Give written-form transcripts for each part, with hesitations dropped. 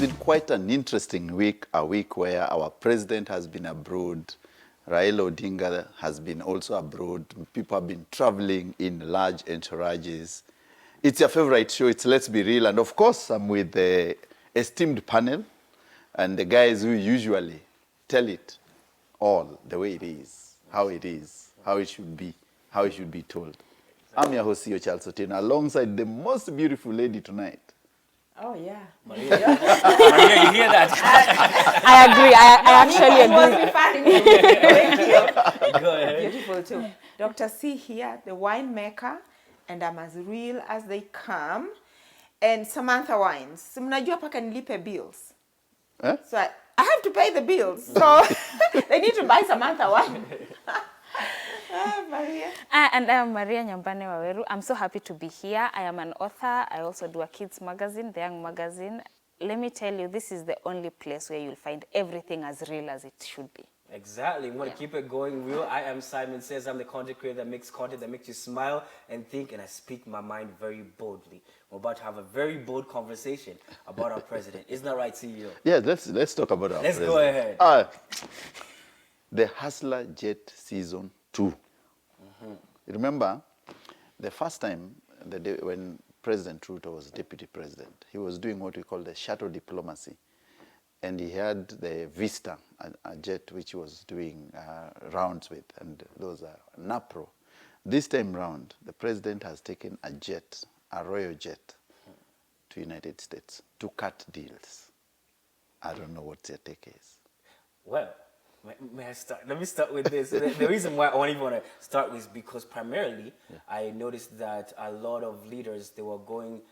been quite an interesting week, a week where our president has been abroad. Raila Odinga has been also abroad. People have been traveling in large entourages. It's your favorite show, it's Let's Be Real. And of course, I'm with the esteemed panel and the guys who usually tell it all the way it is, how it should be, how it should be told. I'm your host, Charles Otieno, alongside the most beautiful lady tonight. Oh, yeah. Maria, Maria, you hear that? I agree. I actually agree. Thank you. Go ahead. Beautiful too. Dr. C here, the winemaker, and I'm as real as they come. And Samantha Wines. Mnajua paka nilipe bills. Eh? So I have to pay the bills. So they need to buy Samantha wine. Maria. And I'm Maria Nyambane Waweru. I'm so happy to be here. I am an author. I also do a kids magazine, The Young Magazine. Let me tell you, this is the only place where you'll find everything as real as it should be. Exactly. We want to keep it going real. I am Simon Says. I'm the content creator that makes content that makes you smile and think, and I speak my mind very boldly. We're about to have a very bold conversation about our president. Isn't that right, CEO? Yeah, let's talk about our Let's president. go ahead. The Hustler Jet Season 2. Remember, the first time, the day when President Ruto was deputy president, he was doing what we call the shuttle diplomacy. And he had the Vista, a jet which he was doing rounds with, and those are NAPRO. This time round, the president has taken a jet, a royal jet, to United States to cut deals. I don't know what your take is. Well, may I start? Let me start with this. The reason why I even want to start with is because primarily I noticed that a lot of leaders, they were going,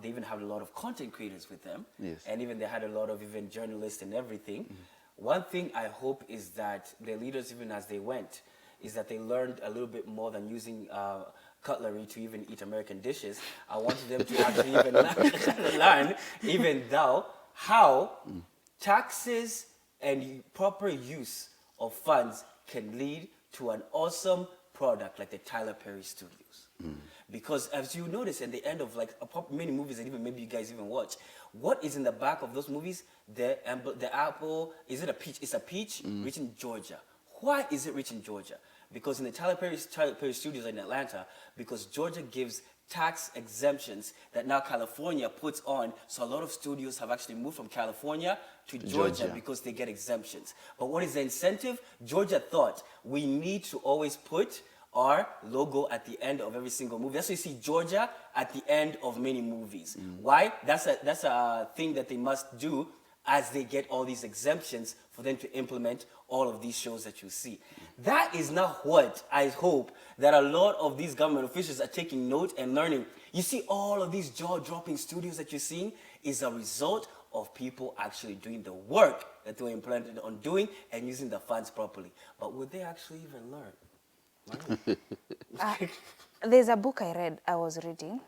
they even had a lot of content creators with them. Yes. And even they had a lot of even journalists and everything. One thing I hope is that the leaders, even as they went, is that they learned a little bit more than using cutlery to even eat American dishes. I wanted them to actually even learn, even though, how taxes and proper use of funds can lead to an awesome product like the Tyler Perry Studios. Because as you notice at the end of like many movies that even maybe you guys even watch, what is in the back of those movies? The apple, is it a peach? It's a peach reaching Georgia. Why is it reaching Georgia? Because in the Tyler Perry Studios in Atlanta, because Georgia gives tax exemptions that now California puts on. So a lot of studios have actually moved from California to Georgia because they get exemptions. But what is the incentive? Georgia thought we need to always put our logo at the end of every single movie. That's why you see Georgia at the end of many movies. Why? That's a thing that they must do as they get all these exemptions for them to implement all of these shows that you see. That is not what I hope that a lot of these government officials are taking note and learning. You see all of these jaw-dropping studios that you're seeing is a result of people actually doing the work that they were implanted on doing and using the funds properly. But would they actually even learn? There's a book I was reading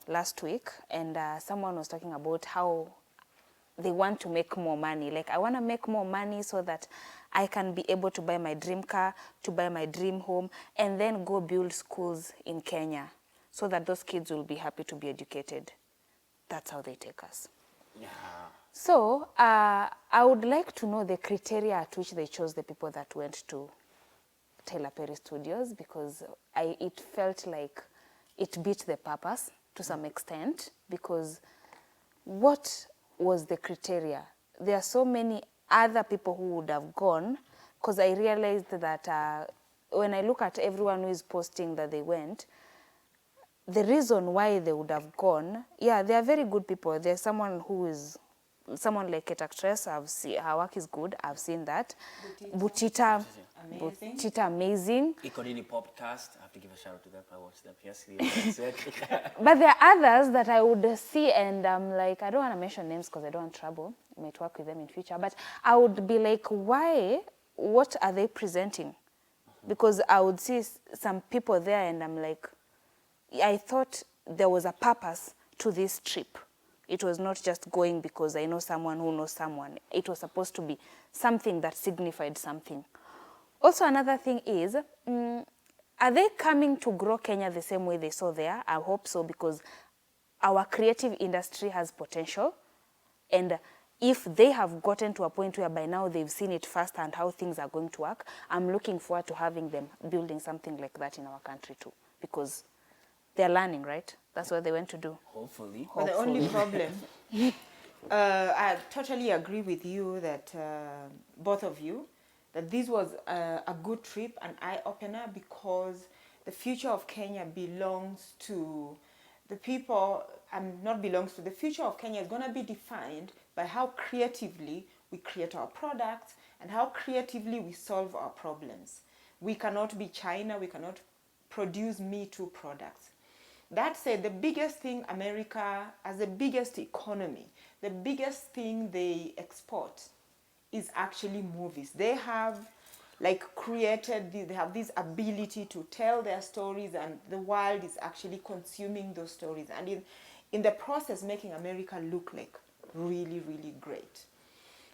last week, and someone was talking about how they want to make more money. Like, I want to make more money so that I can be able to buy my dream car, to buy my dream home, and then go build schools in Kenya so that those kids will be happy to be educated. That's how they take us. Yeah. So I would like to know the criteria at which they chose the people that went to Tyler Perry Studios, because it felt like it beat the purpose to some extent, because what was the criteria? There are so many other people who would have gone, because I realized that when I look at everyone who is posting that they went, the reason why they would have gone, yeah, they are very good people. There's someone like Kate actress, I've seen, her work is good, I've seen that. Butita, amazing. Ikonini podcast, I have to give a shout out to them. I watched them yesterday. But there are others that I would see and I'm like, I don't want to mention names because I don't want trouble. I might work with them in future. But I would be like, what are they presenting? Because I would see some people there and I'm like, I thought there was a purpose to this trip. It was not just going because I know someone who knows someone. It was supposed to be something that signified something. Also, another thing is, are they coming to grow Kenya the same way they saw there? I hope so, because our creative industry has potential. And if they have gotten to a point where by now they've seen it firsthand how things are going to work, I'm looking forward to having them building something like that in our country too, because they're learning, right? That's what they went to do. Hopefully. But the only problem, I totally agree with you that both of you, that this was a good trip, an eye-opener, because the future of Kenya belongs to the people, not belongs to, the future of Kenya is going to be defined by how creatively we create our products and how creatively we solve our problems. We cannot be China, we cannot produce Me Too products. That said, the biggest thing America, as the biggest economy, the biggest thing they export is actually movies. They have they have this ability to tell their stories, and the world is actually consuming those stories. And in the process, making America look like really, really great.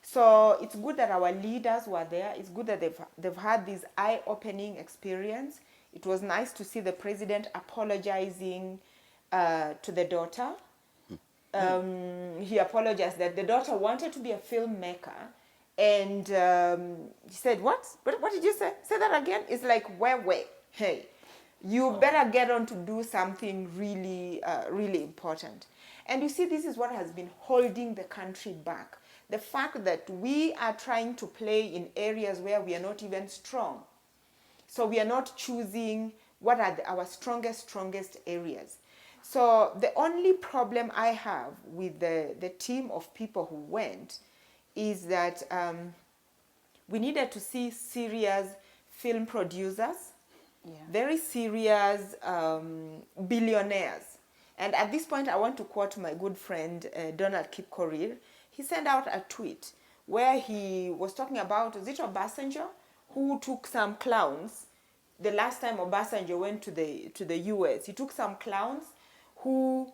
So it's good that our leaders were there. It's good that they've had this eye-opening experience. It was nice to see the president apologizing to the daughter. He apologized that the daughter wanted to be a filmmaker, and he said, what did you say? Say that again. It's like, hey, you better get on to do something really, really important. And you see, this is what has been holding the country back. The fact that we are trying to play in areas where we are not even strong. So we are not choosing what are our strongest areas. So the only problem I have with the team of people who went is that we needed to see serious film producers, very serious billionaires. And at this point, I want to quote my good friend Donald Kip Korir. He sent out a tweet where he was talking about, is it Obasanjo, who took some clowns. The last time Obasanjo went to the US, he took some clowns who,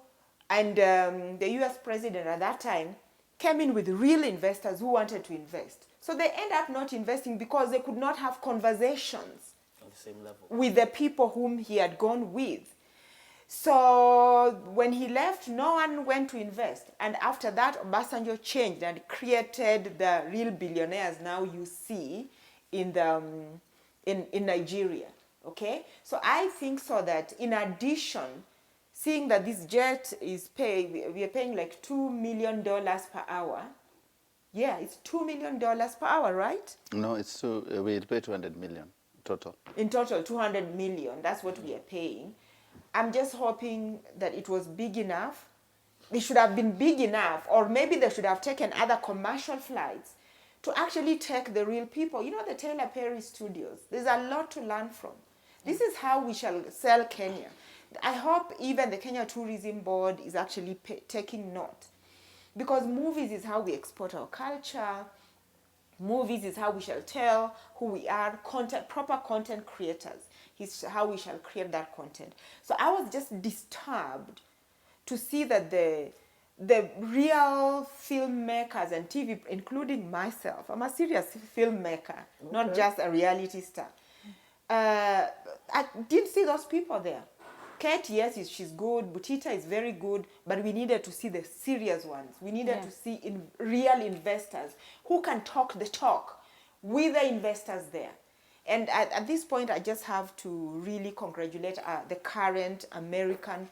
and the US president at that time came in with real investors who wanted to invest. So they end up not investing because they could not have conversations On the same level. with the people whom he had gone with. So when he left, no one went to invest. And after that, Obasanjo changed and created the real billionaires now you see in Nigeria. Okay? So I think so that in addition, seeing that this jet is we are paying like $2 million per hour. Yeah, it's $2 million per hour, right? No, it's we pay 200 million total. In total, 200 million. That's what we are paying. I'm just hoping that it was big enough. It should have been big enough, or maybe they should have taken other commercial flights to actually take the real people. You know, the Taylor Perry studios. There's a lot to learn from. This is how we shall sell Kenya. I hope even the Kenya Tourism Board is actually taking note. Because movies is how we export our culture. Movies is how we shall tell who we are. Proper content creators is how we shall create that content. So I was just disturbed to see that the real filmmakers and TV, including myself, I'm a serious filmmaker, not just a reality star. I didn't see those people there. Kate, yes, she's good. Butita is very good, but we needed to see the serious ones. We needed to see real investors who can talk the talk with the investors there. And at this point, I just have to really congratulate the current American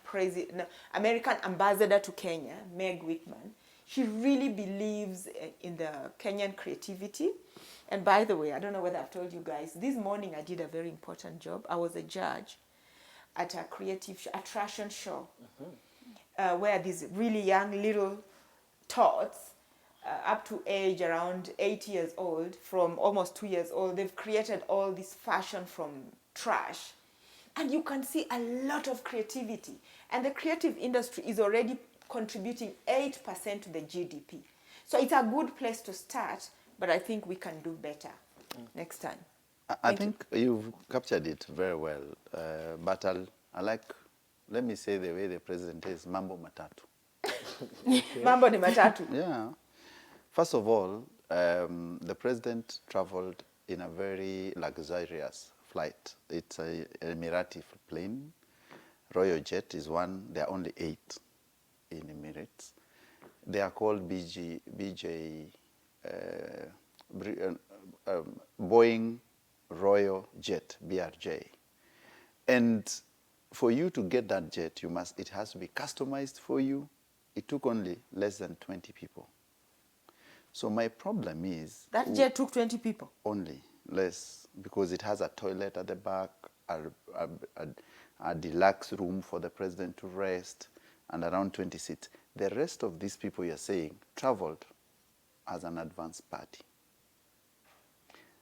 ambassador to Kenya, Meg Whitman. She really believes in the Kenyan creativity. And by the way, I don't know whether I've told you guys, this morning I did a very important job. I was a judge at a creative attraction show where these really young little tots up to age around 8 years old, from almost 2 years old, they've created all this fashion from trash. And you can see a lot of creativity. And the creative industry is already contributing 8% to the GDP. So it's a good place to start, but I think we can do better next time. I think you've captured it very well, but I like, let me say the way the president is, mambo matatu. Mambo ni matatu. Yeah. First of all, the president traveled in a very luxurious flight. It's an Emirati plane. Royal Jet is one. There are only 8 in Emirates. They are called BJ, Boeing Royal Jet, BRJ. And for you to get that jet, it has to be customized for you. It took only less than 20 people. So my problem is... That jet took 20 people? Only, less, because it has a toilet at the back, a deluxe room for the president to rest, and around 20 seats. The rest of these people you're saying traveled as an advance party.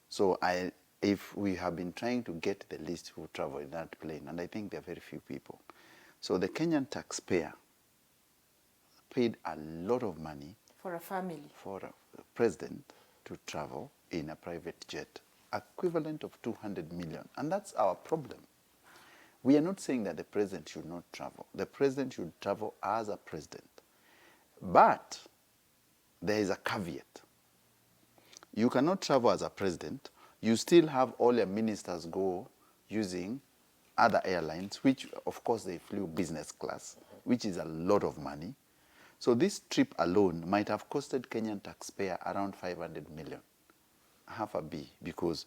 So if we have been trying to get the list who travel in that plane, and I think there are very few people. So the Kenyan taxpayer paid a lot of money for a family, for a president to travel in a private jet, equivalent of 200 million. And that's our problem. We are not saying that the president should not travel. The president should travel as a president. But there is a caveat. You cannot travel as a president. You still have all your ministers go using other airlines, which of course they flew business class, which is a lot of money. So this trip alone might have costed Kenyan taxpayer around 500 million, half a B, because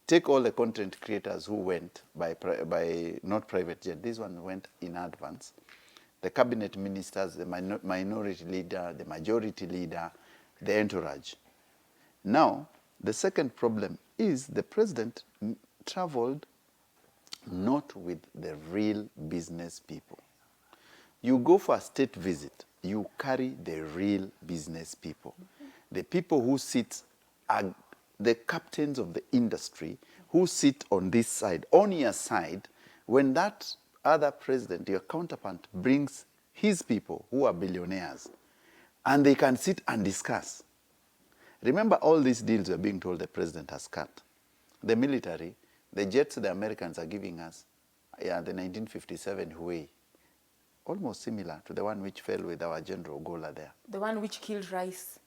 take all the content creators who went by not private jet. This one went in advance. The cabinet ministers, the minority leader, the majority leader, the entourage. Now, the second problem is the president traveled not with the real business people. You go for a state visit, you carry the real business people. The people who sit, are the captains of the industry, who sit on this side, on your side, when that other president, your counterpart, brings his people who are billionaires, and they can sit and discuss. Remember, all these deals we're being told the president has cut. The military, the jets the Americans are giving us, the 1957 Huey, almost similar to the one which fell with our General Gola there. The one which killed Rice?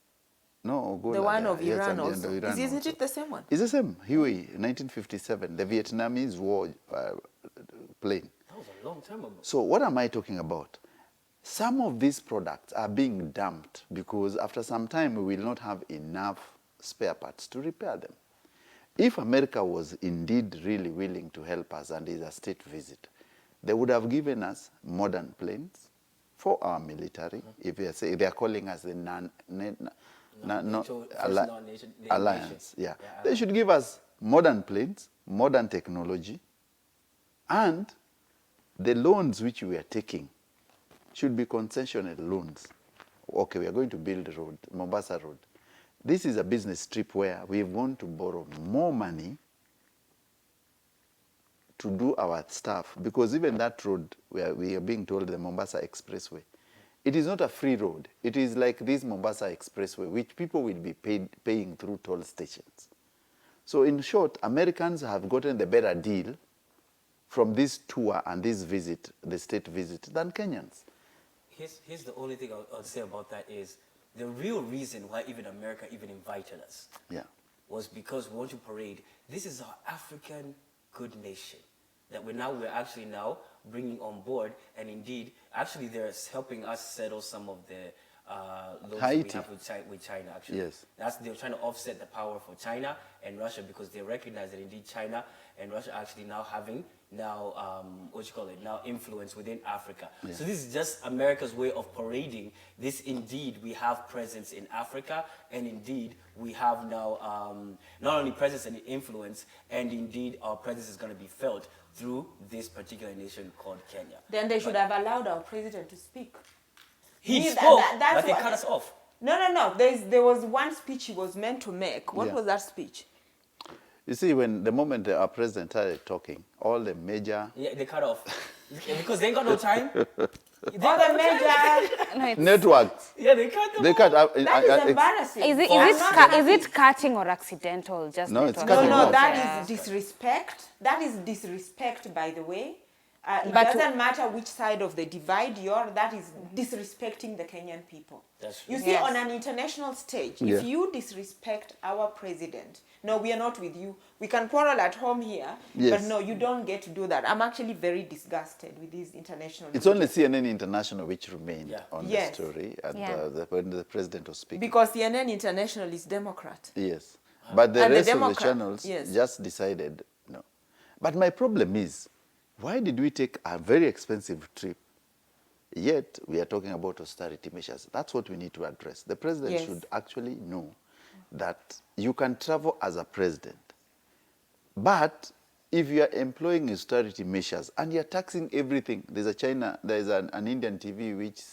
No, Gola. The one there. of Iran Yes, also. Iran Isn't also. it the same one? It's the same. Huey, 1957, the Vietnamese war plane. That was a long time ago. So what am I talking about? Some of these products are being dumped because after some time we will not have enough spare parts to repair them. If America was indeed really willing to help us and is a state visit, they would have given us modern planes for our military. If they are calling us the alliance, yeah. They should give us modern planes, modern technology, and the loans which we are taking should be concessional loans. Okay, we are going to build a road, Mombasa Road. This is a business trip where we want to borrow more money to do our stuff, because even that road where we are being told the Mombasa Expressway, it is not a free road. It is like this Mombasa Expressway, which people will be paying through toll stations. So in short, Americans have gotten the better deal from this tour and this visit, the state visit, than Kenyans. Here's the only thing I'll say about that is the real reason why even America even invited us was because we want to parade. This is our African good nation that we're actually now bringing on board, and indeed, actually they're helping us settle some of the loans that we have with China, actually. Yes. They're trying to offset the power for China and Russia, because they recognize that indeed China and Russia actually now having influence within Africa. Yeah. So this is just America's way of parading this. Indeed, we have presence in Africa, and indeed we have now not only presence and influence, and indeed our presence is going to be felt through this particular nation called Kenya. Then they should have allowed our president to speak. He spoke, but they cut us off. No. There was one speech he was meant to make. What was that speech? You see, the moment our president started talking, all the major... Yeah, they cut off. Because they ain't got no time. All the major... networks. Yeah, they cut them off. That is embarrassing. Is it cutting or accidental? Just no, it's cutting off. That is disrespect. That is disrespect, by the way. It But- doesn't matter which side of the divide you're, that is disrespecting the Kenyan people. That's true. You see, Yes. on an international stage, Yeah. if you disrespect our president, no, we are not with you. We can quarrel at home here, Yes. but no, you don't get to do that. I'm actually very disgusted with these international It's media. only CNN International which remained Yeah. on Yes. the story and Yeah. when the president was speaking. Because CNN International is Democrat. Yes. But the And the rest of the Democrat- channels yes. just decided no. But my problem is, why did we take a very expensive trip, yet we are talking about austerity measures? That's what we need to address. The president Yes. should actually know that you can travel as a president, but if you are employing austerity measures and you're taxing everything, there's an Indian TV which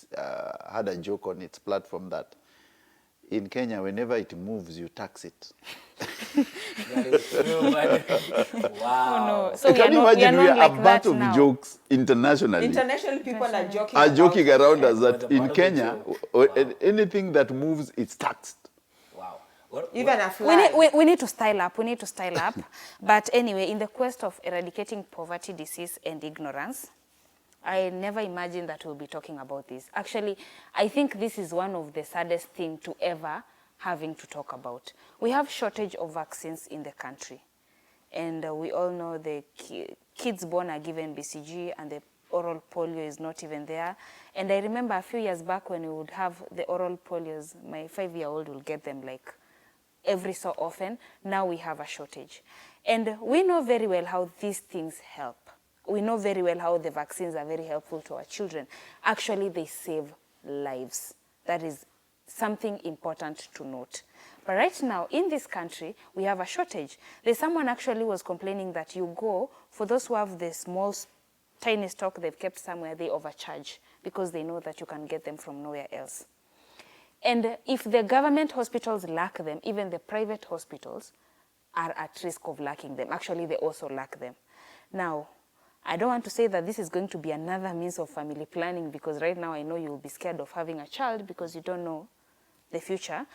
had a joke on its platform that in Kenya, whenever it moves, you tax it. That is true, but wow. Oh no. So Can you imagine we are like a that butt of now. jokes internationally? International people are joking Are about joking it. around us Yeah, that the in part of the Kenya, joke. anything that moves, it's taxed. Wow. What, Even a We flag. we need to style up. We need to style up. But anyway, in the quest of eradicating poverty, disease, and ignorance, I never imagined that we'll be talking about this. Actually, I think this is one of the saddest things to ever having to talk about. We have shortage of vaccines in the country. And we all know the kids born are given BCG and the oral polio is not even there. And I remember a few years back when we would have the oral polios, my 5-year-old will get them like every so often. Now we have a shortage. And we know very well how these things help. We know very well how the vaccines are very helpful to our children. Actually, they save lives. That is something important to note. But right now, in this country, we have a shortage. There's someone actually was complaining that you go, for those who have the small, tiny stock they've kept somewhere, they overcharge because they know that you can get them from nowhere else. And if the government hospitals lack them, even the private hospitals are at risk of lacking them. Actually, they also lack them. Now, I don't want to say that this is going to be another means of family planning because right now I know you'll be scared of having a child because you don't know the future.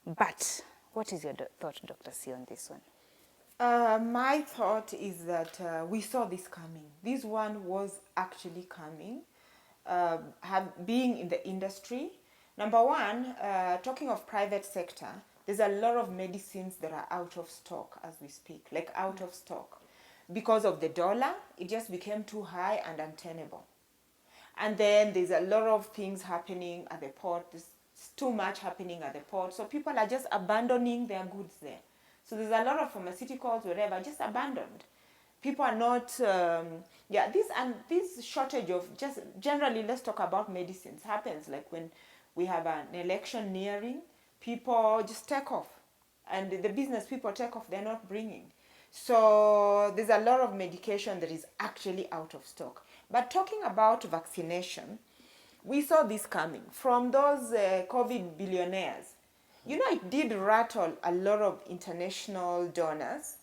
But what is your thought, Dr. C, on this one? My thought is that we saw this coming. This one was actually coming. Being in the industry, number one, talking of private sector, there's a lot of medicines that are out of stock as we speak, like out of stock. Because of the dollar, it just became too high and untenable. And then there's a lot of things happening at the port. There's too much happening at the port. So people are just abandoning their goods there. So there's a lot of pharmaceuticals, whatever, just abandoned. People are not, this shortage of just generally, let's talk about medicines, happens like when we have an election nearing, people just take off. And the business people take off, they're not bringing. So there's a lot of medication that is actually out of stock. But talking about vaccination, we saw this coming from those COVID billionaires. You know, it did rattle a lot of international donors.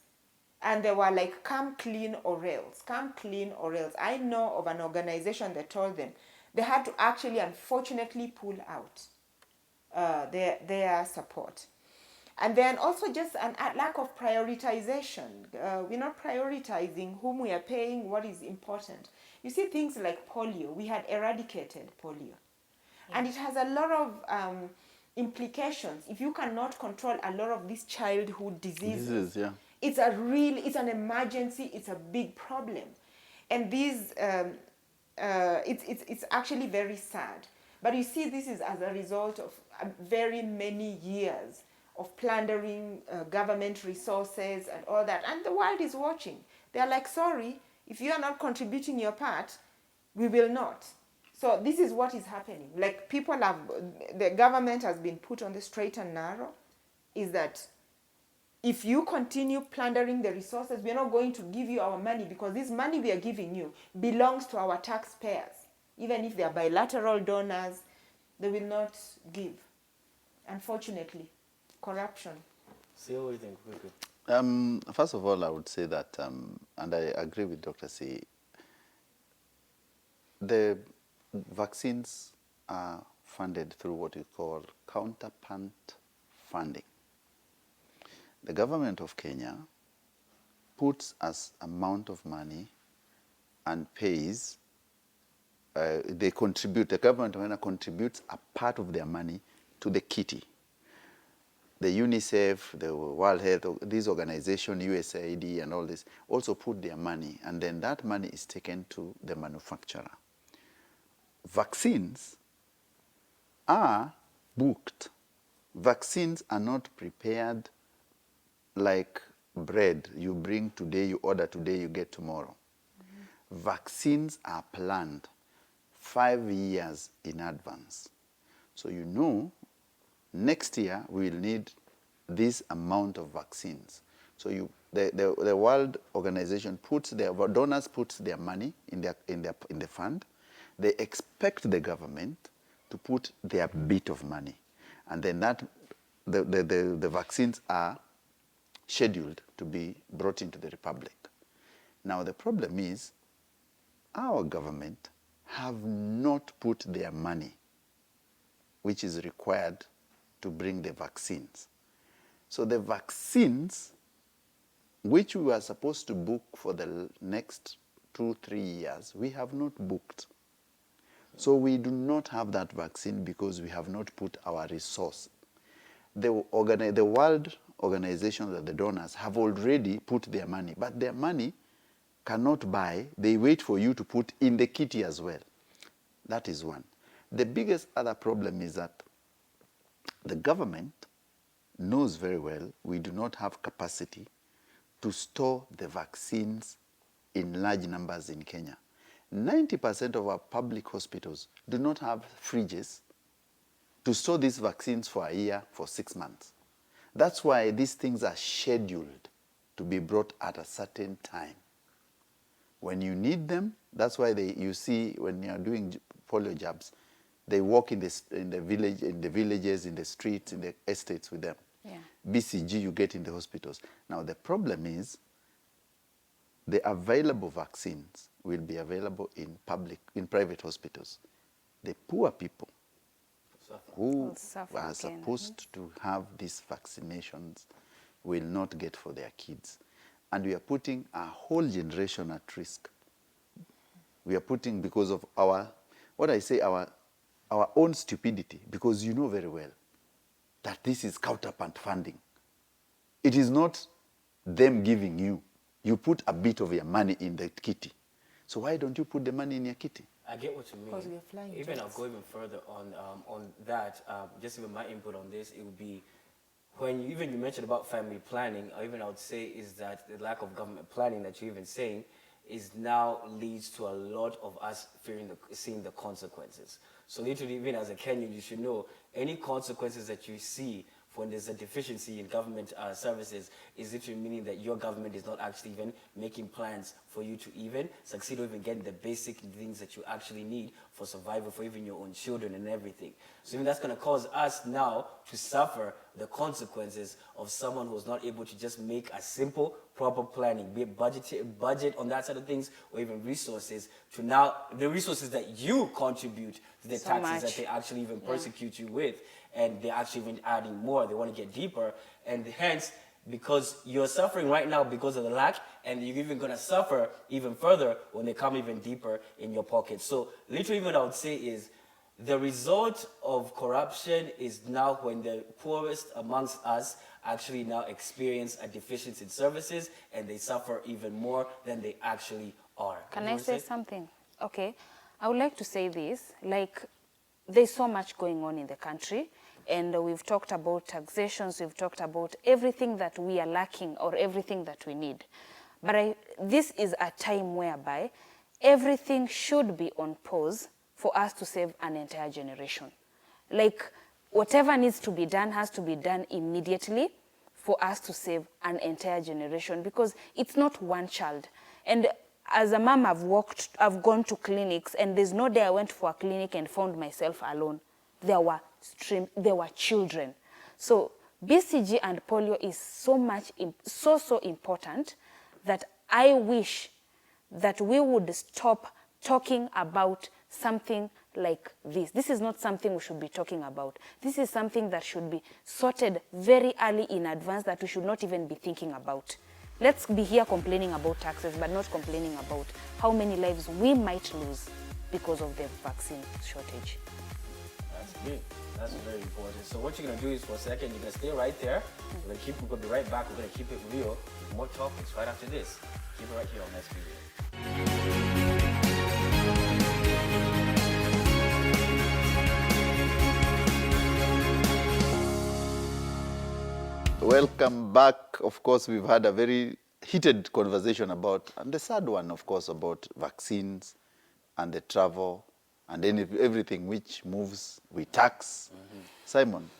And they were like, come clean or else, come clean or else. I know of an organization that told them they had to actually, unfortunately, pull out their support. And then also just a lack of prioritization. We're not prioritizing whom we are paying, what is important. You see things like polio. We had eradicated polio. And it has a lot of implications. If you cannot control a lot of these childhood diseases, Yeah. it's an emergency, it's a big problem. And these, it's actually very sad. But you see, this is as a result of very many years of plundering government resources and all that. And the world is watching. They're like, sorry, if you are not contributing your part, we will not. So this is what is happening. Like the government has been put on the straight and narrow, is that if you continue plundering the resources, we're not going to give you our money because this money we are giving you belongs to our taxpayers. Even if they are bilateral donors, they will not give. Unfortunately, corruption. See, what do you think? Quickly. First of all, I would say that, and I agree with Dr. C, the vaccines are funded through what we call counterpart funding. The government of Kenya puts as amount of money and pays, they contribute, the government of Ghana contributes a part of their money to the kitty. The UNICEF, the World Health, these organizations, USAID and all this, also put their money, and then that money is taken to the manufacturer. Vaccines are booked. Vaccines are not prepared like bread. You bring today, you order today, you get tomorrow. Vaccines are planned 5 years in advance. So you know, next year we will need this amount of vaccines. So the World Organization donors put their money in the fund. They expect the government to put their bit of money, and then the vaccines are scheduled to be brought into the Republic. Now the problem is, our government have not put their money, which is required to bring the vaccines. So the vaccines, which we were supposed to book for the next 2-3 years, we have not booked. So we do not have that vaccine because we have not put our resource. The World Organization, the donors, have already put their money, but their money cannot buy. They wait for you to put in the kitty as well. That is one. The biggest other problem is that the government knows very well we do not have capacity to store the vaccines in large numbers in Kenya. 90% of our public hospitals do not have fridges to store these vaccines for a year, for 6 months. That's why these things are scheduled to be brought at a certain time. When you need them, that's why you see when you are doing polio jabs, they walk in the villages, in the streets, in the estates with them. Yeah. BCG you get in the hospitals. Now the problem is, the available vaccines will be available in private hospitals. The poor people who are supposed to have these vaccinations will not get for their kids. And we are putting a whole generation at risk. We are putting, because of our own stupidity, because you know very well that this is counterpart funding. It is not them giving you. You put a bit of your money in the kitty. So why don't you put the money in your kitty? I get what you mean. Because we are flying Even jets. I'll go even further on that. Just even my input on this, it would be, when you mentioned about family planning, or even I would say is that the lack of government planning that you're even saying is now leads to a lot of us seeing the consequences. So literally, even as a Kenyan, you should know any consequences that you see when there's a deficiency in government services is literally meaning that your government is not actually even making plans for you to even succeed or even get the basic things that you actually need for survival for even your own children and everything. So even that's going to cause us now to suffer the consequences of someone who's not able to just make a simple, proper planning, be it budget on that side of things, or even resources, to now the resources that you contribute to the taxes that they actually even persecute you with. And they're actually even adding more. They want to get deeper. And hence, because you're suffering right now because of the lack, and you're even going to suffer even further when they come even deeper in your pocket. So literally what I would say is, the result of corruption is now when the poorest amongst us actually now experience a deficiency in services, and they suffer even more than they actually are. Can I say something? Okay. I would like to say this, like, there's so much going on in the country, and we've talked about taxations, we've talked about everything that we are lacking or everything that we need. But this is a time whereby everything should be on pause for us to save an entire generation. Like, whatever needs to be done has to be done immediately for us to save an entire generation, because it's not one child. And as a mom, I've gone to clinics, and there's no day I went for a clinic and found myself alone. There were children. So BCG and polio is so important that I wish that we would stop talking about something like this. This is not something we should be talking about. This is something that should be sorted very early in advance, that we should not even be thinking about. let's be here complaining about taxes, but not complaining about how many lives we might lose because of the vaccine shortage. That's big. That's very important. So what you're gonna do is, for a second, you're gonna stay right there. We're gonna be right back. We're gonna keep it real with more topics right after this. Keep it right here on Let's Be Real. Welcome back. Of course, we've had a very heated conversation about, and the sad one, of course, about vaccines and the travel and everything which moves, we tax. Simon.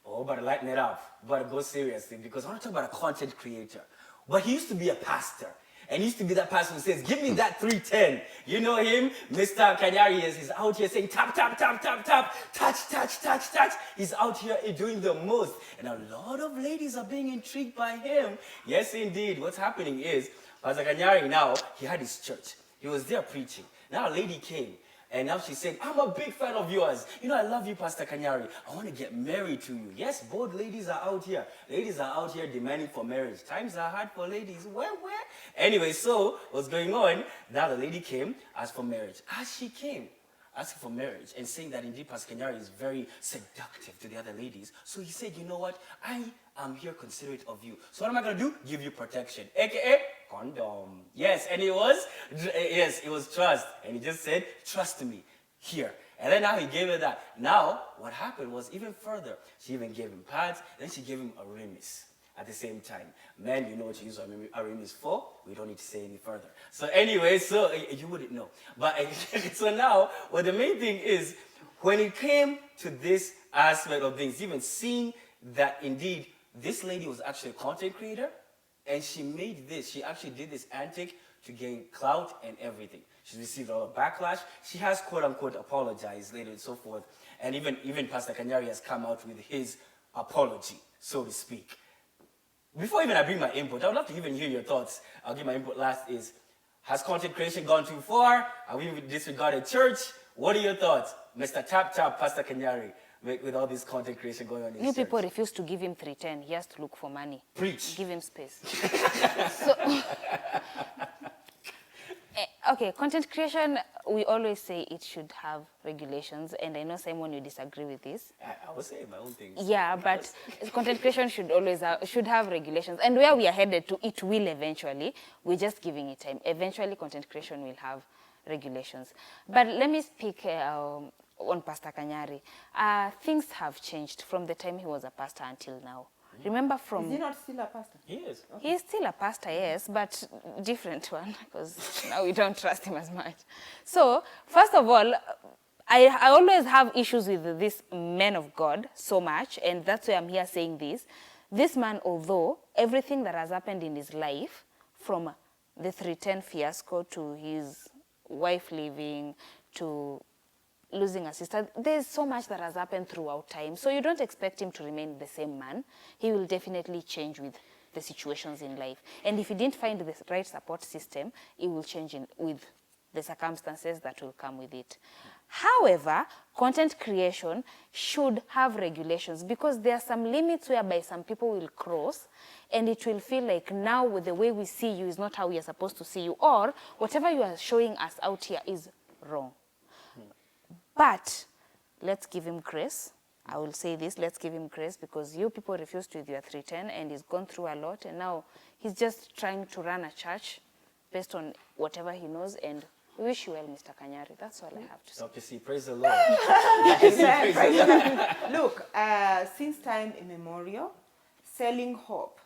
Oh, but lighten it up. But go seriously, because I want to talk about a content creator. But he used to be a pastor. And he used to be that pastor who says, give me that 310. You know him? Mr. Kanyari he's out here saying, tap, tap, tap, tap, tap, touch, touch, touch, touch. He's out here doing the most. And a lot of ladies are being intrigued by him. Yes, indeed. What's happening is, Pastor Kanyari now, he had his church. He was there preaching. Now a lady came. And now she said, I'm a big fan of yours. You know, I love you, Pastor Kanyari. I want to get married to you. Yes, both ladies are out here. Ladies are out here demanding for marriage. Times are hard for ladies. Where? Anyway, so what's going on? Now the lady came, asked for marriage. As she came, asking for marriage and saying that indeed Pastor Kanyari is very seductive to the other ladies. So he said, you know what? I am here considerate of you. So what am I going to do? Give you protection. AKA condom. Yes, and it was trust. And he just said, trust me, here. And then now he gave her that. Now, what happened was even further. She even gave him pads, then she gave him a remis at the same time. Men, you know what you use a remis for. We don't need to say any further. So anyway, so you wouldn't know. But so now, what the main thing is, when it came to this aspect of things, even seeing that indeed this lady was actually a content creator, and she actually did this antic to gain clout and everything. She received a lot of backlash. She has quote unquote apologized later and so forth. And even Pastor Kanyari has come out with his apology, so to speak. Before even I bring my input, I would love to even hear your thoughts. I'll give my input last is, has content creation gone too far? Are we disregarded church? What are your thoughts? Mr. Tap Tap, Pastor Kanyari, with all this content creation going on in You church. people refuse to give him 310. He has to look for money. Preach. Give him space. Okay, content creation, we always say it should have regulations, and I know, Simon, you disagree with this. I was saying my own things. Yeah, but content creation should always should have regulations, and where we are headed to, it will eventually. We're just giving it time. Eventually, content creation will have regulations. But let me speak on Pastor Kanyari. Things have changed from the time he was a pastor until now. Remember from... Is he not still a pastor? He is. Okay. He's still a pastor, yes, but different one, because now we don't trust him as much. So, first of all, I always have issues with this man of God so much, and that's why I'm here saying this. This man, although everything that has happened in his life, from the 310 fiasco to his wife leaving, to losing a sister, there's so much that has happened throughout time. So you don't expect him to remain the same man. He will definitely change with the situations in life. And if he didn't find the right support system, it will change with the circumstances that will come with it. However, content creation should have regulations, because there are some limits whereby some people will cross, and it will feel like now with the way we see you is not how we are supposed to see you, or whatever you are showing us out here is wrong. But let's give him grace. I will say this, let's give him grace, because you people refused with your 310, and he's gone through a lot, and now he's just trying to run a church based on whatever he knows, and we wish you well, Mr. Kanyari. That's all I have to say. Dr. C, praise the Lord. Praise the Lord. Look, since time immemorial, selling hope,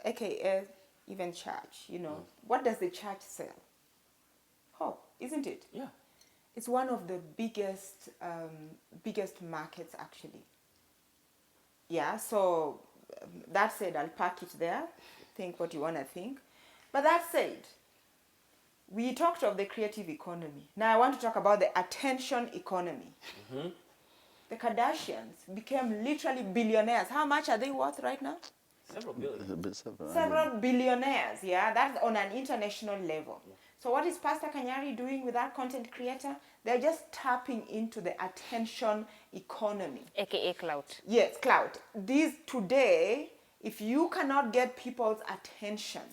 aka even church, you know, what does the church sell? Hope, isn't it? Yeah. It's one of the biggest markets, actually. Yeah, so that said, I'll park it there. Think what you want to think. But that said, we talked of the creative economy. Now I want to talk about the attention economy. Mm-hmm. The Kardashians became literally billionaires. How much are they worth right now? Several billion. Several billionaires, yeah? That's on an international level. Yeah. So what is Pastor Kanyari doing with that content creator? They're just tapping into the attention economy. AKA Clout. Yes, Clout. Today, If you cannot get people's attention,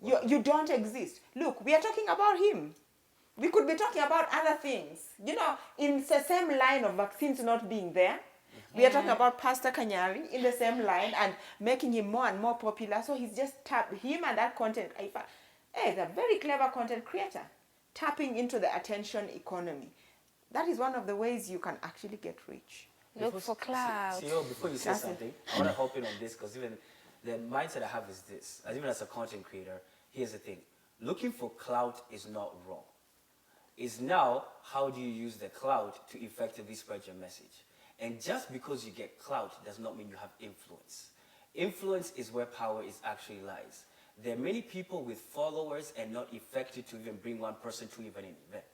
you don't exist. Look, we are talking about him. We could be talking about other things. You know, in the same line of vaccines not being there, we are talking about Pastor Kanyari in the same line and making him more and more popular. So he's just him and that content. He's a very clever content creator, tapping into the attention economy. That is one of the ways you can actually get rich. Look for clout. CEO, before you say That's it. something, I want to hop in on this because even the mindset I have is this. As even as a content creator, here's the thing. Looking for clout is not wrong. It's now, how do you use the clout to effectively spread your message? And just because you get clout does not mean you have influence. Influence is where power is actually lies. There are many people with followers and not effective to even bring one person to even an event.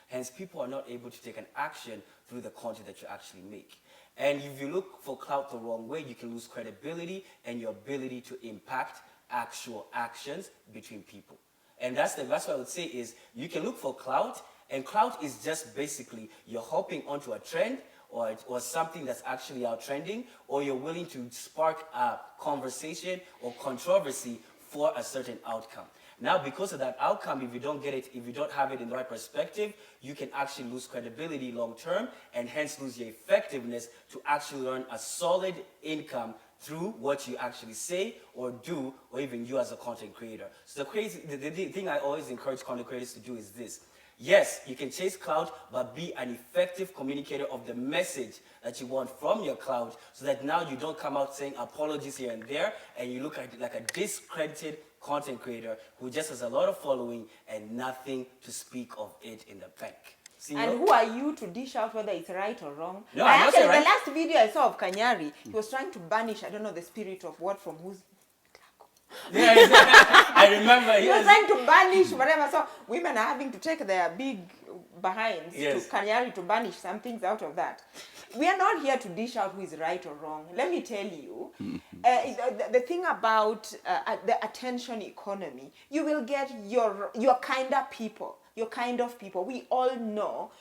Hence, people are not able to take an action through the content that you actually make. And if you look for clout the wrong way, you can lose credibility and your ability to impact actual actions between people. And that's what I would say is you can look for clout, and clout is just basically you're hopping onto a trend or something that's actually out trending, or you're willing to spark a conversation or controversy for a certain outcome. Now, because of that outcome, if you don't get it, if you don't have it in the right perspective, you can actually lose credibility long term and hence lose your effectiveness to actually earn a solid income through what you actually say or do, or even you as a content creator. So the thing I always encourage content creators to do is this. Yes, you can chase clout, but be an effective communicator of the message that you want from your clout so that now you don't come out saying apologies here and there and you look like a discredited content creator who just has a lot of following and nothing to speak of it in the bank. See, And who are you to dish out whether it's right or wrong? No, I'm not saying right. The last video I saw of Kanyari, he was trying to banish, I don't know, the spirit of what from whose. Yeah, I remember. He was trying to banish whatever. So women are having to take their big behinds to Kanyari to banish some things out of that. We are not here to dish out who is right or wrong. Let me tell you, the thing about the attention economy, you will get your kind of people. Your kind of people. We all know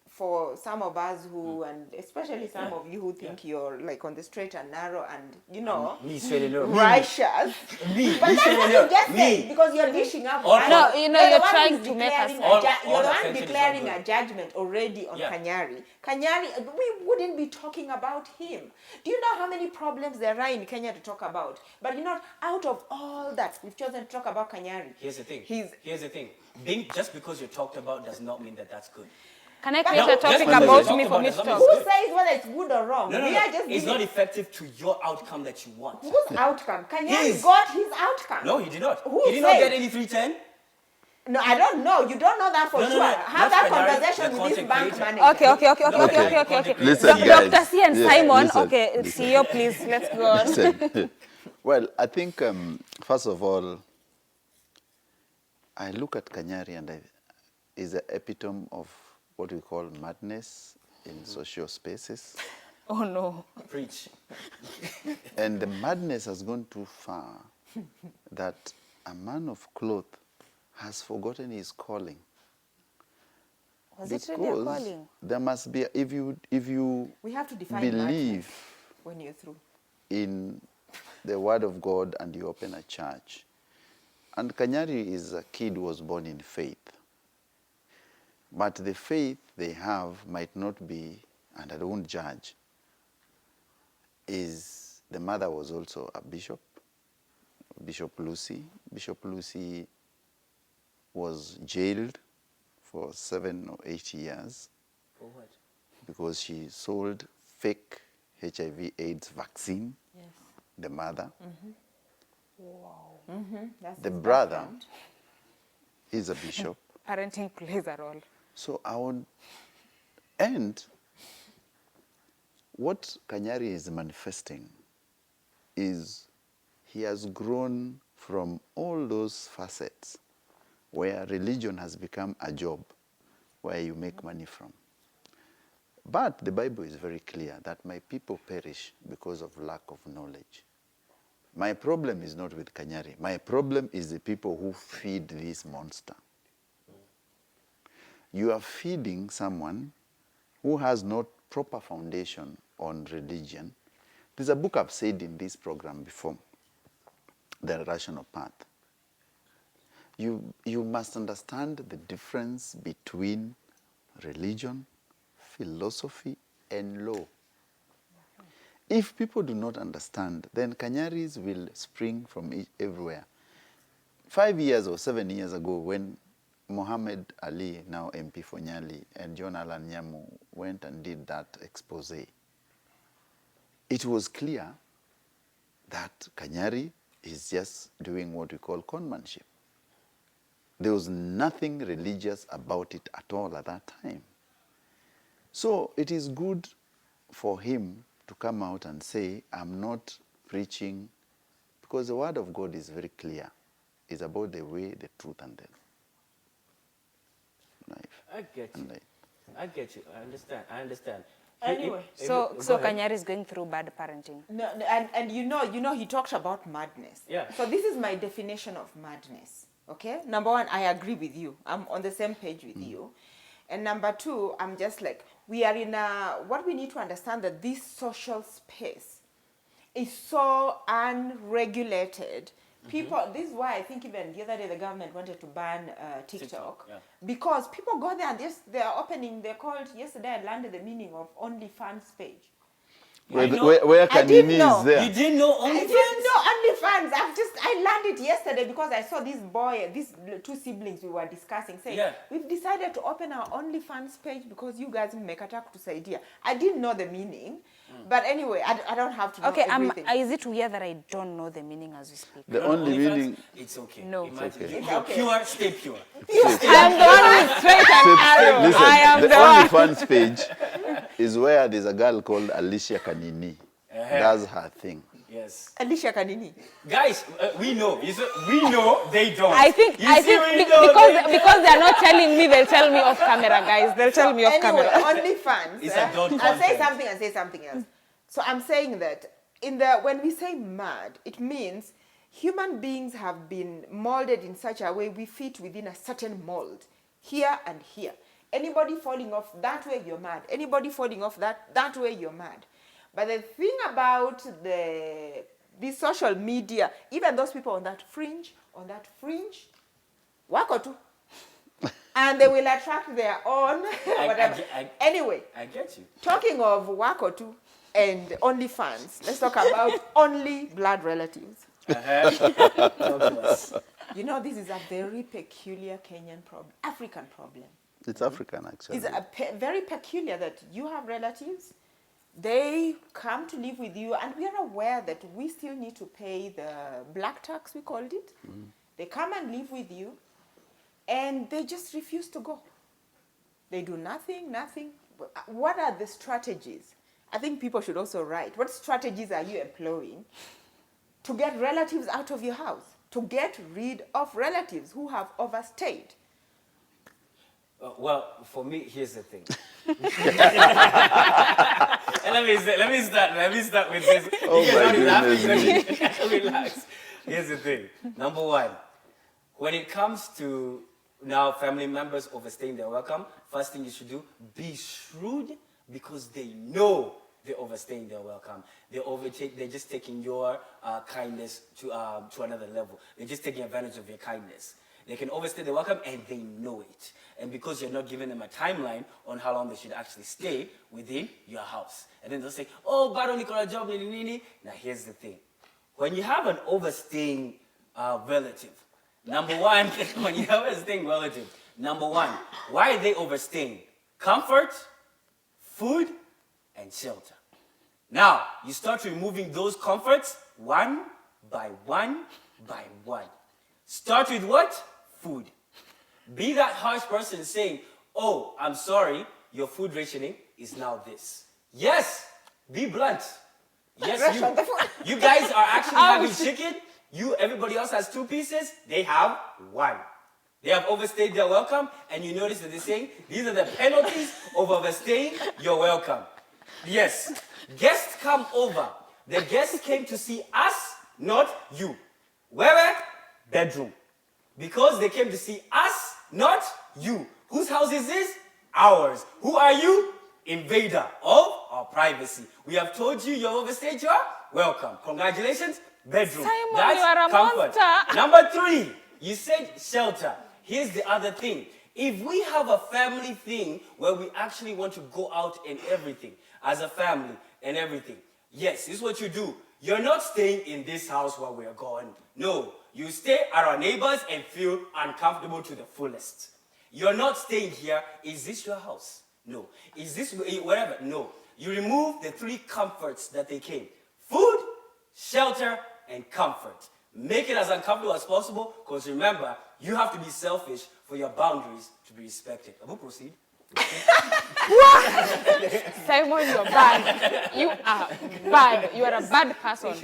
for some of us who, and especially some of you who think you're like on the straight and narrow and, you know, righteous. But that's what you just said, because you're dishing out. No, you know, you're trying to make us... You're the one declaring a judgment already on Kanyari. Kanyari, we wouldn't be talking about him. Do you know how many problems there are in Kenya to talk about? But you know, out of all that, we've chosen to talk about Kanyari. Here's the thing. Just because you're talked about does not mean that that's good. Can I create a topic about me for me to talk? Who says whether it's good or wrong? No. It's not effective to your outcome that you want. Whose outcome? Kanyari got his outcome. No, he did not. Who He did not get any 310. No, I don't know. You don't know that for sure. Have that conversation with this bank manager. Okay. Listen, guys. Dr. C and Simon, listen. okay, CEO, please, let's go on. Listen. Well, I think, first of all, I look at Kanyari and is an epitome of what we call madness in social spaces. Oh, no. Preach. And the madness has gone too far that a man of cloth has forgotten his calling. Was it really a calling? There must be, if you We have to define believe when you're through in the word of God and you open a church. And Kanyari is a kid who was born in faith. But the faith they have might not be, and I won't judge, is the mother was also a bishop, Bishop Lucy. Bishop Lucy was jailed for 7 or 8 years. For what? Because she sold fake HIV/AIDS vaccine, the mother. Wow. That's the brother is a bishop. Parenting plays a role. So I would end, what Kanyari is manifesting is he has grown from all those facets where religion has become a job where you make money from. But the Bible is very clear that my people perish because of lack of knowledge. My problem is not with Kanyari. My problem is the people who feed this monster. You are feeding someone who has no proper foundation on religion, There's a book I've said in this program before, The Rational Path. You must understand the difference between religion, philosophy, and law. If people do not understand, then Kanyaris will spring from everywhere. 5 years or 7 years ago, when Mohammed Ali, now MP for Nyali, and John Allan Nyamu went and did that expose, it was clear that Kanyari is just doing what we call conmanship. There was nothing religious about it at all at that time. So it is good for him to come out and say, I'm not preaching, because the word of God is very clear. It's about the way, the truth, and the life. I get you. I get you. I understand. Anyway, So Kanyari is going through bad parenting. No, and you know, he talked about madness. Yeah. So this is my definition of madness. Okay. Number one, I agree with you. I'm on the same page with you. And number two, I'm just like, we are in what we need to understand, that this social space is so unregulated. People, this is why I think even the other day the government wanted to ban TikTok. Yeah. Because people go there and they're opening, they called, yesterday I landed the meaning of OnlyFans page. Where I didn't Kanini know. is there. You didn't know I OnlyFans? didn't know OnlyFans. I learned it yesterday because I saw this boy, these two siblings we were discussing, saying, Yeah. we've decided to open our OnlyFans page because you guys make attack to idea. I didn't know the meaning, but anyway, I don't have to know Okay, everything. is it weird that I don't know the meaning as we speak? The No, only OnlyFans, meaning... it's okay. No. Imagine It's okay. You're okay. pure, stay pure. I am the one with straight and arrow. Listen, I am the the one. OnlyFans page is where there's a girl called Alicia Kanini. That's her thing. Yes. Alicia Kanini. Guys, we know. We know they don't. I think We know because they're not telling me, they'll tell me off camera, guys. They'll tell me off Anyway, camera. OnlyFans. It's adult I'll say content. something else. So I'm saying that when we say mad, it means human beings have been molded in such a way we fit within a certain mold, here and here. Anybody falling off that way, you're mad. Anybody falling off that way, you're mad. But the thing about the social media, even those people on that fringe, wako tu. And they will attract their own whatever. Anyway, I get you. talking of wako tu and OnlyFans, let's talk about only blood relatives. Talk to us. You know, this is a very peculiar Kenyan problem, African problem. It's African, actually. It's very peculiar that you have relatives, they come to live with you, and we are aware that we still need to pay the black tax, we called it. They come and live with you, and they just refuse to go. They do nothing. What are the strategies? I think people should also write. What strategies are you employing to get relatives out of your house? To get rid of relatives who have overstayed? Well, for me, here's the thing. And let me start with this. Oh You my guys don't goodness have to relax. Here's the thing. Number one, when it comes to now family members overstaying their welcome, first thing you should do, be shrewd, because they know they're overstaying their welcome. They're just taking your kindness to another level. They're just taking advantage of your kindness. They can overstay their welcome, and they know it. And because you're not giving them a timeline on how long they should actually stay within your house. And then they'll say, oh, but only got a job, nini. Now, here's the thing. When you have an overstaying relative, number one, why are they overstaying? Comfort, food, and shelter. Now, you start removing those comforts one by one by one. Start with what? Food. Be that harsh person saying, oh, I'm sorry, your food rationing is now this. Yes, be blunt. Yes, you guys are actually having chicken. Everybody else has 2 pieces. They have 1. They have overstayed their welcome, and you notice that they're saying, these are the penalties of overstaying your welcome. Yes, guests come over. The guests came to see us, not you. Where? Bedroom. Because they came to see us, not you. Whose house is this? Ours. Who are you? invader of our privacy. We have told you you're overstayed your welcome. Congratulations, bedroom. Simon, That's you are a comfort. monster. Number 3, you said shelter. Here's the other thing. If we have a family thing where we actually want to go out and everything, as a family and everything, yes, this is what you do. You're not staying in this house while we're gone. No, you stay at our neighbors and feel uncomfortable to the fullest. You're not staying here. Is this your house? No. Is this whatever? No. You remove the 3 comforts that they came. Food, shelter, and comfort. Make it as uncomfortable as possible, because remember, you have to be selfish for your boundaries to be respected. Abu, proceed. Simon, you're bad. You are bad. You are a bad person.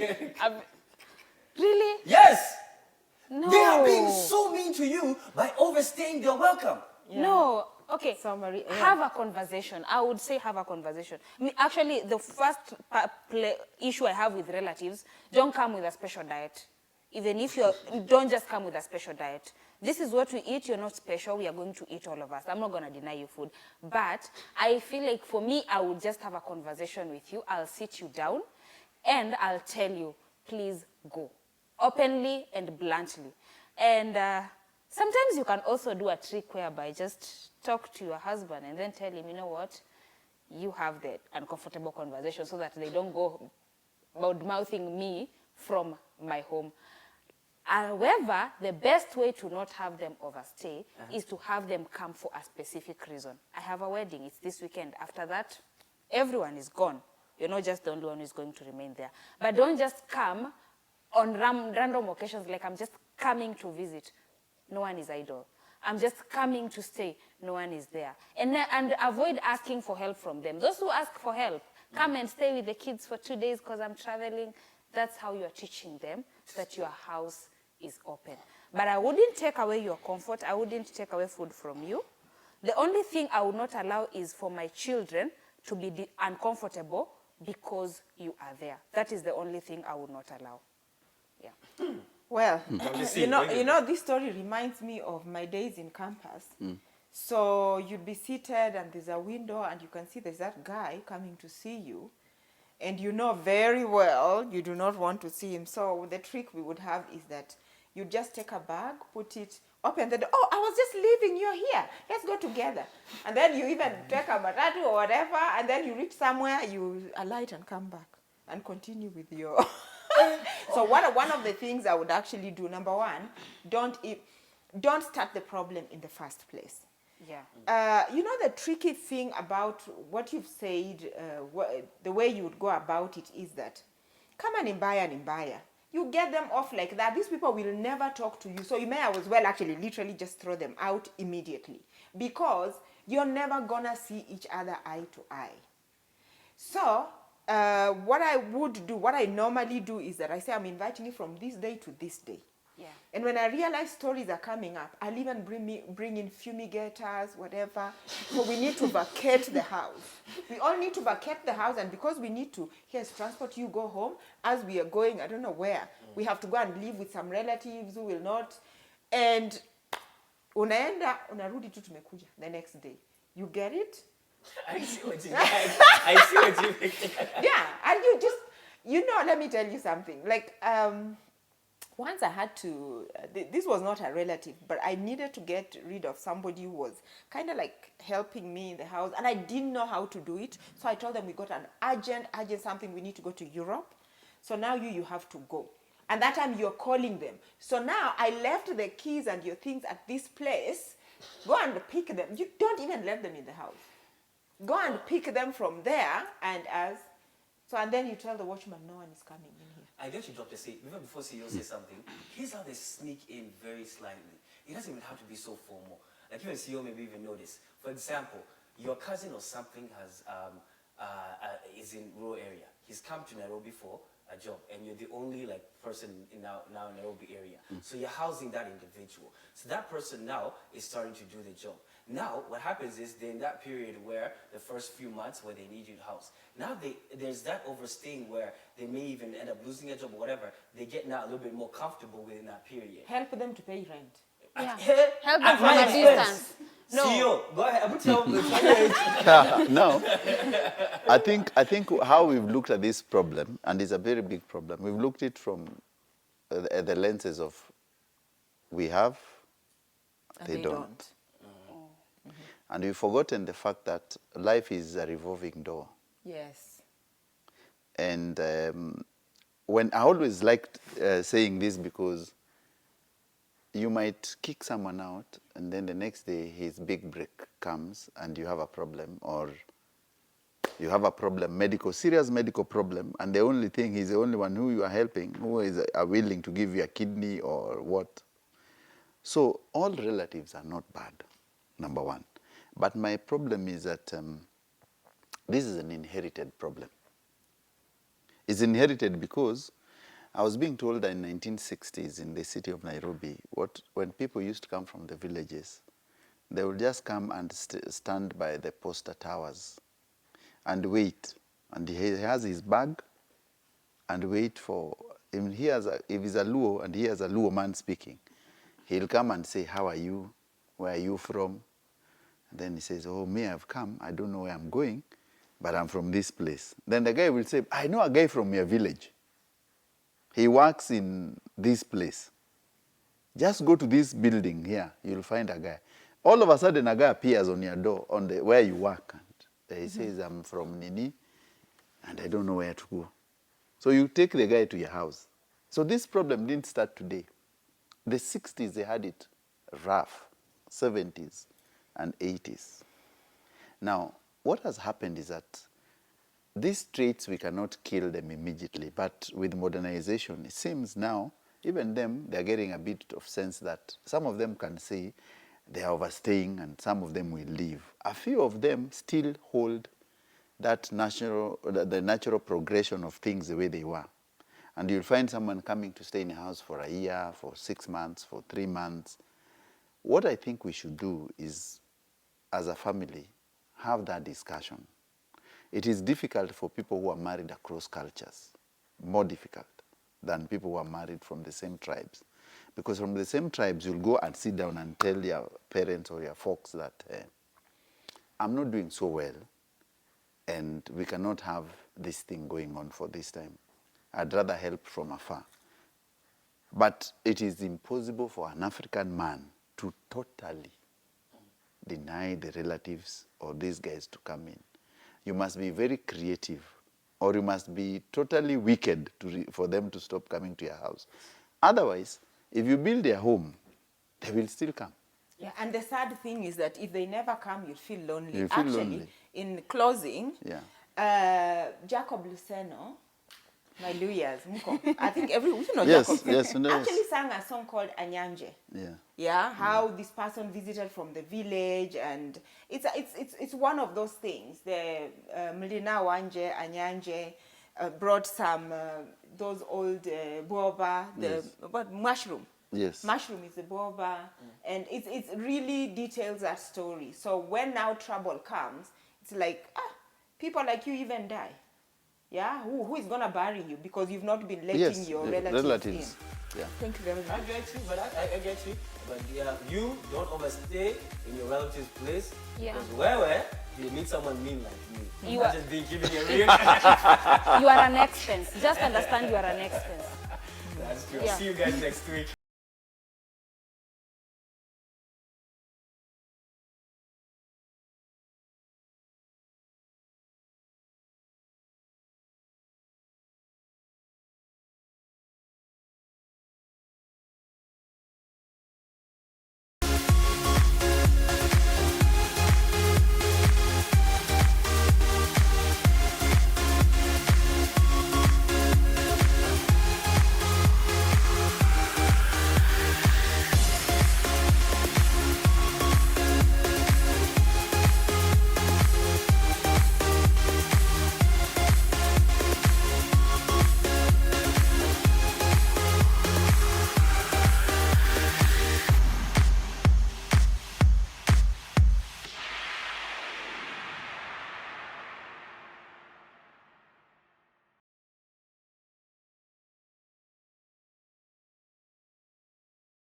Really? Yes! No. They are being so mean to you by overstaying their welcome. No. Okay. Summary, yeah. Have a conversation. I would say have a conversation. Actually, the first issue I have with relatives, don't come with a special diet. Even if don't just come with a special diet. This is what we eat. You're not special. We are going to eat all of us. I'm not going to deny you food. But I feel like for me, I would just have a conversation with you. I'll sit you down and I'll tell you, please go. Openly and bluntly. And sometimes you can also do a trick whereby just talk to your husband and then tell him, you know what, you have the uncomfortable conversation so that they don't go bad-mouthing me from my home. However, the best way to not have them overstay is to have them come for a specific reason. I have a wedding. It's this weekend. After that, everyone is gone. You're not just the only one who's going to remain there. But don't just come on random occasions like I'm just coming to visit. No one is idle. I'm just coming to stay. No one is there. And avoid asking for help from them. Those who ask for help, come and stay with the kids for 2 days because I'm traveling. That's how you're teaching them so that your house is open. But I wouldn't take away your comfort. I wouldn't take away food from you. The only thing I would not allow is for my children to be uncomfortable because you are there. That is the only thing I would not allow. Yeah. Well, you know, this story reminds me of my days in campus. So you'd be seated and there's a window and you can see there's that guy coming to see you. And you know very well you do not want to see him. So the trick we would have is that you just take a bag, put it, open the door. Oh, I was just leaving. You're here. Let's go together. And then you even take a matatu or whatever. And then you reach somewhere, you alight and come back and continue with your... So one of the things I would actually do, number one, don't start the problem in the first place. Yeah. You know, the tricky thing about what you've said, the way you would go about it is that, come on, Imbaya. You get them off like that. These people will never talk to you. So you may as well actually literally just throw them out immediately. Because you're never going to see each other eye to eye. So what I normally do is that I say, I'm inviting you from this day to this day. Yeah. And when I realize stories are coming up, I'll even bring in fumigators, whatever. So we need to vacate the house. We all need to vacate the house, and because we need to, here's transport, you go home. As we are going, I don't know where, we have to go and live with some relatives who will not. And unaenda, unarudi tu tumekuja the next day. You get it? I see what you mean. I see what you mean. Yeah, and you just, let me tell you something. Like, once I had to, this was not a relative, but I needed to get rid of somebody who was kind of like helping me in the house, and I didn't know how to do it. So I told them we got an urgent something, we need to go to Europe. So now you have to go. And that time you're calling them. So now I left the keys and your things at this place. Go and pick them. You don't even let them in the house. Go and pick them from there, and then you tell the watchman no one is coming in here. I guess you dropped a seat. Even before CEO says something, here's how they sneak in very slightly. It doesn't even have to be so formal. Like even CEO maybe even know this. For example, your cousin or something is in rural area. He's come to Nairobi for a job, and you're the only person in now Nairobi area. So you're housing that individual. So that person now is starting to do the job. Now, what happens is they're in that period where the first few months where they need you to house. Now there's that overstaying where they may even end up losing a job or whatever. They get now a little bit more comfortable within that period. Help them to pay rent. Yeah. Help them from a distance. No. CEO, go ahead. I'm tell No, I think how we've looked at this problem, and it's a very big problem. We've looked at it from the lenses of we have, And they don't. And we've forgotten the fact that life is a revolving door. Yes. And when I always liked saying this, because you might kick someone out and then the next day his big break comes and you have a problem, or you have a problem, serious medical problem, and the only thing, he's the only one who you are helping, who is willing to give you a kidney or what. So all relatives are not bad, number one. But my problem is that this is an inherited problem. It's inherited because I was being told that in 1960s in the city of Nairobi, when people used to come from the villages, they would just come and stand by the poster towers and wait. And he has his bag and wait for, if he's a Luo and he has a Luo man speaking, he'll come and say, how are you? Where are you from? And then he says, oh, me, I've come. I don't know where I'm going, but I'm from this place. Then the guy will say, I know a guy from your village. He works in this place. Just go to this building here. You'll find a guy. All of a sudden, a guy appears on your door, where you work. And he says, I'm from Nini, and I don't know where to go. So you take the guy to your house. So this problem didn't start today. The 60s, they had it rough. 70s and 80s. Now, what has happened is that these traits, we cannot kill them immediately, but with modernization, it seems now, even them, they're getting a bit of sense that some of them can say they are overstaying and some of them will leave. A few of them still hold that the natural progression of things the way they were. And you'll find someone coming to stay in a house for a year, for 6 months, for 3 months. What I think we should do is, as a family, have that discussion. It is difficult for people who are married across cultures, more difficult than people who are married from the same tribes. Because from the same tribes, you'll go and sit down and tell your parents or your folks that I'm not doing so well, and we cannot have this thing going on for this time. I'd rather help from afar. But it is impossible for an African man to totally deny the relatives or these guys to come in. You must be very creative, or you must be totally wicked for them to stop coming to your house. Otherwise, if you build their home, they will still come. Yeah, and the sad thing is that if they never come, you feel lonely. You feel Actually, lonely. in closing, Jacob Luceno, my Luyas, I think you know Yes, Jacob. yes, no. Actually sang a song called Anyanje. Yeah. Yeah, how this person visited from the village, and it's one of those things. The Mlina Wanje Anyanje brought some those old boba, mushroom. Yes. Mushroom is the boba, and it really details that story. So when now trouble comes, it's like, people like you even die. Yeah, who is gonna bury you because you've not been letting your relatives in? Yeah. Thank you very much. I get you, but I get you. But yeah, you don't overstay in your relative's place. Yeah. Because where you meet someone mean like me. You Imagine being given a ring. You are an expense. Just understand you are an expense. That's true. Yeah. See you guys next week.